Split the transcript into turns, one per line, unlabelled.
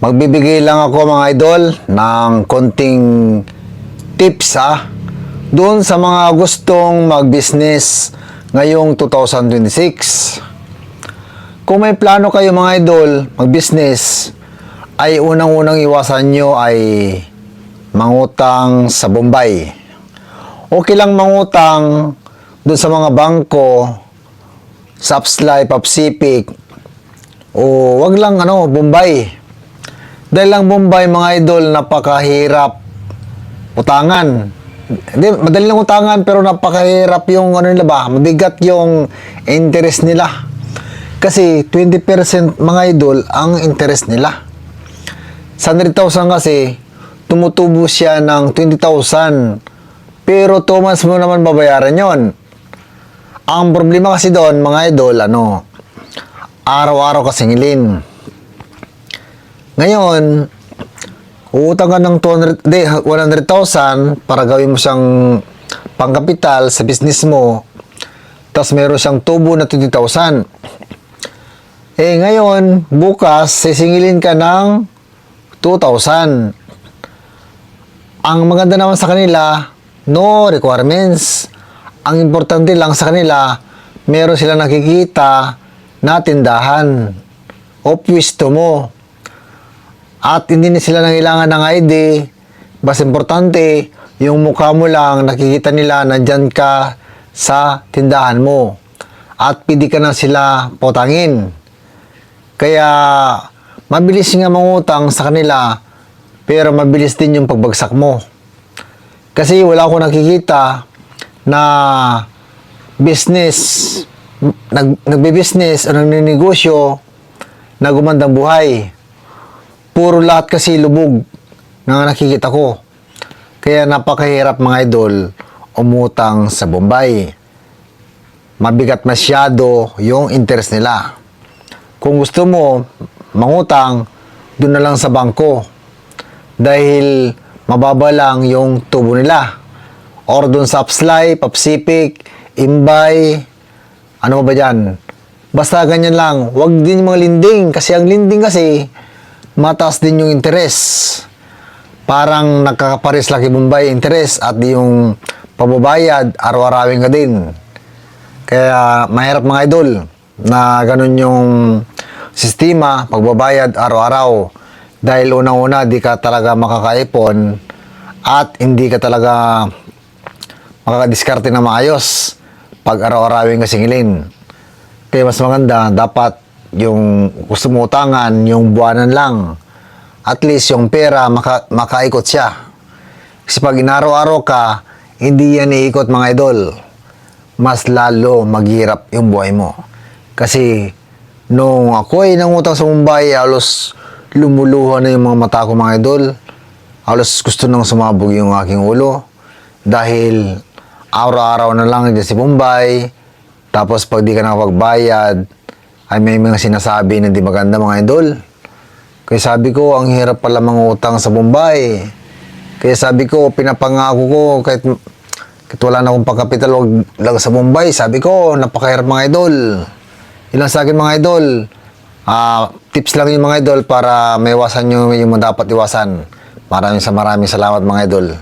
Magbibigay lang ako mga idol ng konting tips doon sa mga gustong mag-business ngayong 2026. Kung may plano kayo mga idol mag-business, ay unang-unang iwasan nyo ay mangutang sa Bombay. Okay lang mangutang doon sa mga bangko, Sapslay, Pacific, o wag lang Bombay. Dahil lang Bombay mga idol, napakahirap utangan. Hindi, madali lang utangan pero napakahirap yung mabigat yung interest nila. Kasi 20% mga idol ang interest nila. Sa 100,000 kasi, tumutubo siya ng 20,000. Pero 2 months mo naman babayaran yon. Ang problema kasi doon, mga idol, araw-araw kasingilin. Ngayon, uutang ka ng 100,000 para gawin mo siyang pangkapital sa business mo. Tapos meron siyang tubo na 20,000. Ngayon, bukas, sisingilin ka ng 2,000. Ang maganda naman sa kanila, no requirements. Ang importante lang sa kanila, meron sila nakikita na tindahan o pwesto mo. At hindi na sila nangailangan ng ID. Basta importante, yung mukha mo lang, nakikita nila nandyan ka sa tindahan mo. At pwede ka na sila potangin. Kaya, mabilis nga mangutang sa kanila, pero mabilis din yung pagbagsak mo. Kasi wala akong nakikita na business, nagbe-business o nagninegosyo na gumandang buhay. Puro lahat kasi lubog na nakikita ko. Kaya napakahirap mga idol umutang sa Bombay. Mabigat masyado yung interest nila. Kung gusto mo mangutang, doon na lang sa bangko. Dahil mababa lang yung tubo nila. Or doon sa Sapslay, Pacific, Imbay, ano ba dyan? Basta ganyan lang. Huwag din yung mga lending. Kasi ang lending kasi, mataas din yung interest. Parang nakakapares laki Bombay interest at yung pababayad, araw-arawin ka din. Kaya mahirap mga idol na ganun yung sistema, pagbabayad araw-araw. Dahil unang-una, di ka talaga makakaipon at hindi ka talaga makakadiskarte na maayos pag araw-arawin ka singilin. Kaya mas maganda, dapat yung gusto mo utangan, yung buwanan lang. At least yung pera, makaikot siya. Kasi pag inaraw-araw ka, hindi yan iikot mga idol. Mas lalo maghirap yung buhay mo. Kasi nung ako ay nangutang sa Mumbai, halos lumuluha na yung mga mata ko mga idol. Halos gusto nang sumabog yung aking ulo. Dahil araw-araw na lang dyan si Mumbai. Tapos pag di ka nakapagbayad, ay may mga sinasabi na di maganda mga idol. Kaya sabi ko, ang hirap pala mangutang sa Mumbai. Kaya sabi ko, pinapangako ko, kahit wala na akong pagkapital, wag lang sa Mumbai. Sabi ko, napakahirap mga idol. Ilang sa akin mga idol, tips lang yung mga idol para maiwasan nyo yung dapat iwasan. Maraming salamat mga idol.